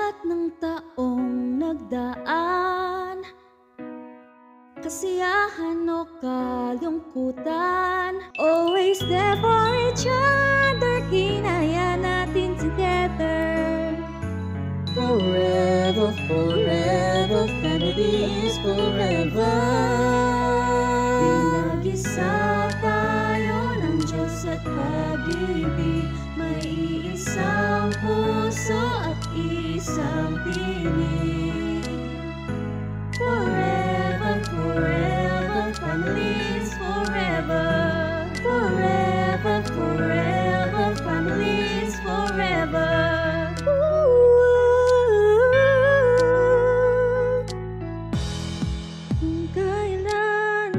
lahat ng taong nagdaan, kasiyahan o kalungkutan, always there for each other, kinaya natin together. Forever, forever, family is forever. Pinag-isa tayo ng Diyos at pag-ibig, may isang puso at isang tinig. Forever, forever, families forever. Forever, forever, families forever. Kung kailan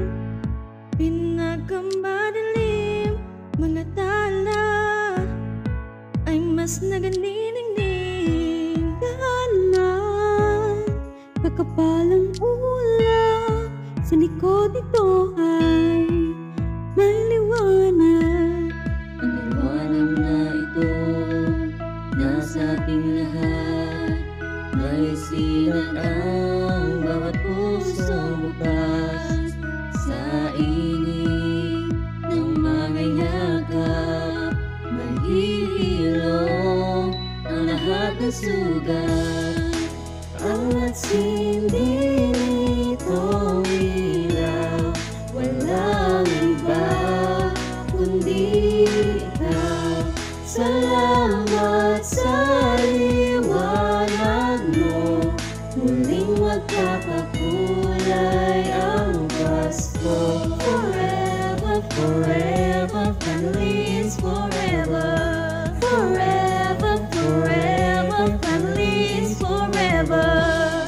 pinagkamadilim, mga tala ay mas naganining. Dahanan, kakapalang ulap, sa likod nito ay may liwanag. Ang liwanag na ito, nasa ating lahat. May sinan ang bawat pusong bukas. Sa init ng mga yakap, mahihilom ang lahat ng sugat. At sindi nitong ilaw, walang iba kundi ikaw. Salamat sa liwanag mo, muling magkakakulay ang Pasko. Forever, forever, families forever. Forever, forever, families forever.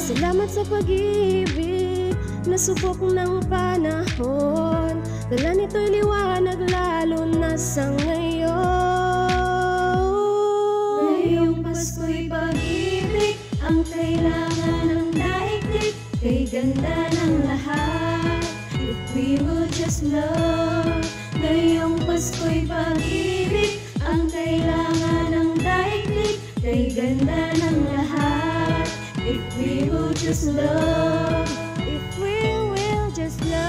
Salamat sa pag-ibig, nasubok ng panahon. Dala nito'y liwanag lalo na sa ngayon. Ngayong Pasko'y pag-ibig, ang kailangan ng daigdig, kay ganda ng lahat, if we will just love. Ngayong Pasko'y pag-ibig, ang kailangan ng daigdig, kay ganda ng lahat, if we will just love. If we will just love.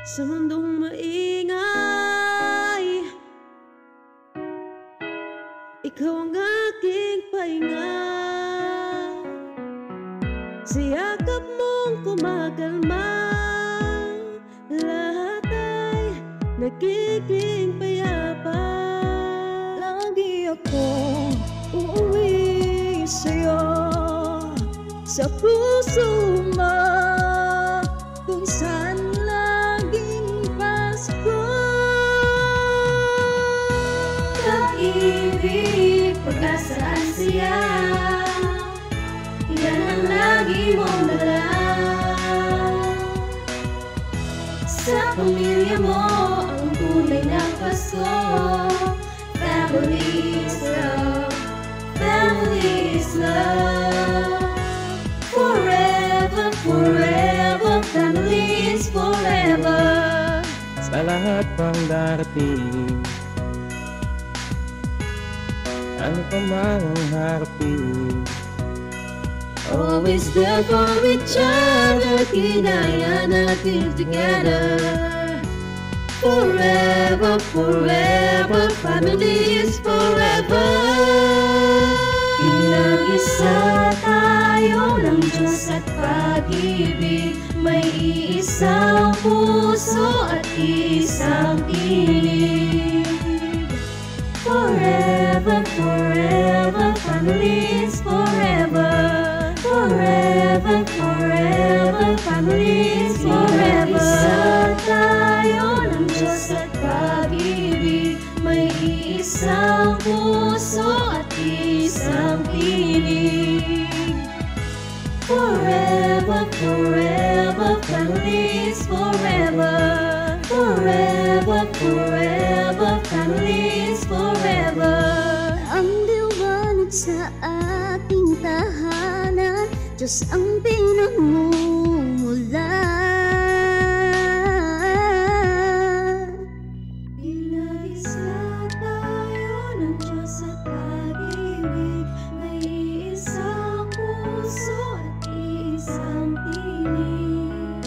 Sa mundong maingay, ikaw ang aking pahinga. Sa yakap mong kumakalma, lahat ay nagiging payapa. Lagi akong uuwi sa'yo, sa puso mo, kung saan laging Pasko. Pag-ibig, pag-asa at siya, yan ang lagi mong dala. Sa pamilya mo, ang tunay na Pasko. Family is love, family is love. Forever, forever, family is forever. Sa lahat pang darating, ano pa man ang harapin, Always there for each other, kinaya natin together. Forever, forever, family is forever. Pinag-isa tayo ng Diyos at pag-ibig, may isang puso at isang tinig. Forever, forever, family is forever. Forever, forever, family is forever. Isa tayo ng Diyos at pag-ibig, may isang puso at isang tinig. Forever, forever, family is forever. Forever, forever, family is forever. Ang liwanag sa ating tahanan, Diyos ang pinagmumulan. Pinag-isa tayo Diyos at pag-ibig, may isang puso at isang tinig.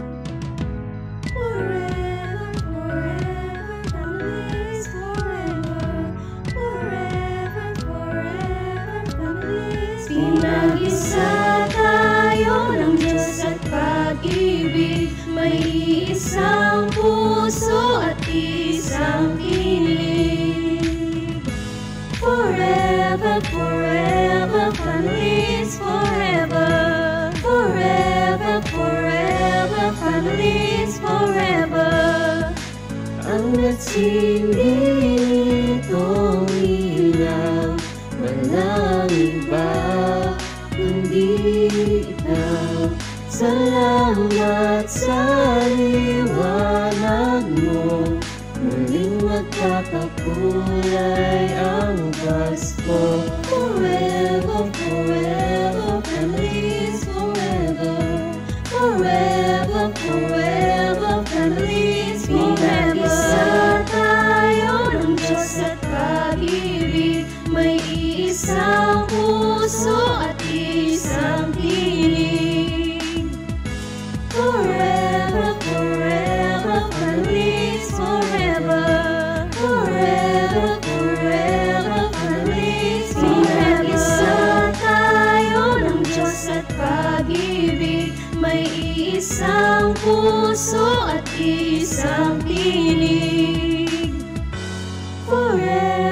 Forever, forever, families forever. Forever, forever, families forever. Pinag-isa tayo ng Diyos at pag-ibig, may isang puso at isang tinig. Forever, forever, families forever. Forever, forever, families forever. Ang nagsindi nitong ilaw, walang iba kundi ikaw. Salamat sa liwanag mo, muling magkakakulay ang Pasko. Forever, forever, families forever. Forever, forever, families forever. Pinag-isa tayo ng Diyos at pag-ibig, may isang puso at isang tinig. Forever, forever, families forever. Forever, forever, families forever. Pinag-isa tayo ng Diyos at pag-ibig, may isang puso at isang tinig. Forever.